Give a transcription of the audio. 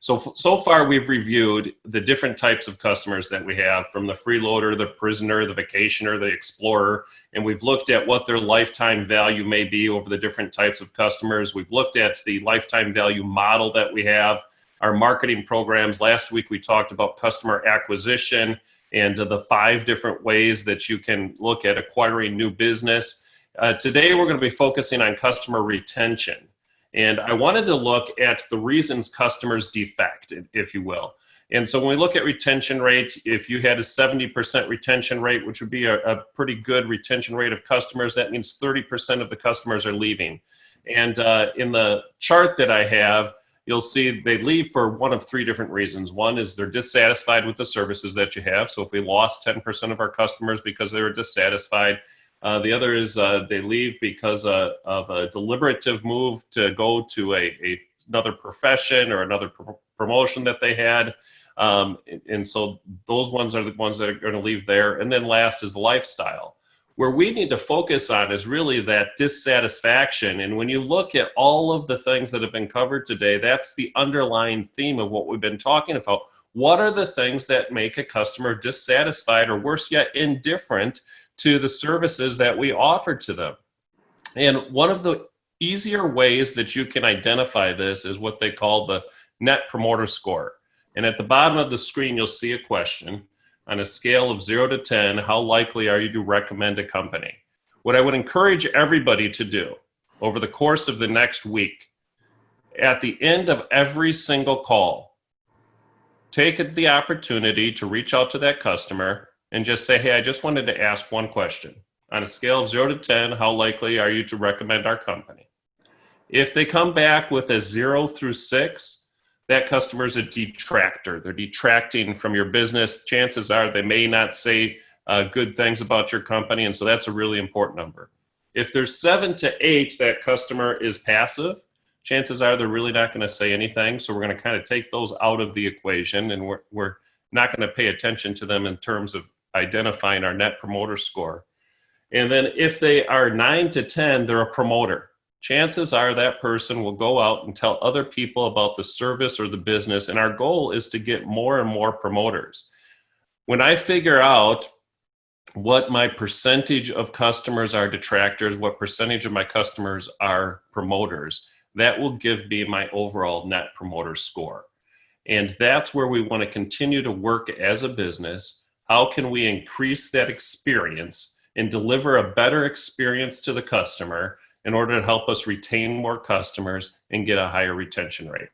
So far we've reviewed the different types of customers that we have, from the freeloader, the prisoner, the vacationer, the explorer, and we've looked at what their lifetime value may be over the different types of customers. We've looked at the lifetime value model that we have, our marketing programs. Last week we talked about customer acquisition and the 5 different ways that you can look at acquiring new business. Today we're going to be focusing on customer retention. And I wanted to look at the reasons customers defect, if you will. And so when we look at retention rate, if you had a 70% retention rate, which would be a pretty good retention rate of customers, that means 30% of the customers are leaving. And in the chart that I have, you'll see they leave for one of 3 different reasons. One is they're dissatisfied with the services that you have. So if we lost 10% of our customers because they were dissatisfied, the other is they leave because of a deliberative move to go to another profession or another promotion that they had. And so those ones are the ones that are going to leave there. And then last is the lifestyle. Where we need to focus on is really that dissatisfaction. And when you look at all of the things that have been covered today, that's the underlying theme of what we've been talking about. What are the things that make a customer dissatisfied, or worse yet, indifferent to the services that we offer to them? And one of the easier ways that you can identify this is what they call the Net Promoter Score. And at the bottom of the screen, you'll see a question. On a scale of 0 to 10, how likely are you to recommend a company? What I would encourage everybody to do over the course of the next week, at the end of every single call, take the opportunity to reach out to that customer and just say, hey, I just wanted to ask one question. On a scale of 0 to 10, how likely are you to recommend our company? If they come back with a 0 through 6, that customer is a detractor. They're detracting from your business. Chances are they may not say good things about your company, and so that's a really important number. If there's 7 to 8, that customer is passive. Chances are they're really not going to say anything, so we're going to kind of take those out of the equation, and we're not going to pay attention to them in terms of identifying our Net Promoter Score. And then if they are 9 to 10, they're a promoter. Chances are that person will go out and tell other people about the service or the business, and our goal is to get more and more promoters. When I figure out what my percentage of customers are detractors, what percentage of my customers are promoters, that will give me my overall Net Promoter Score. And that's where we want to continue to work as a business. How can we increase that experience and deliver a better experience to the customer in order to help us retain more customers and get a higher retention rate?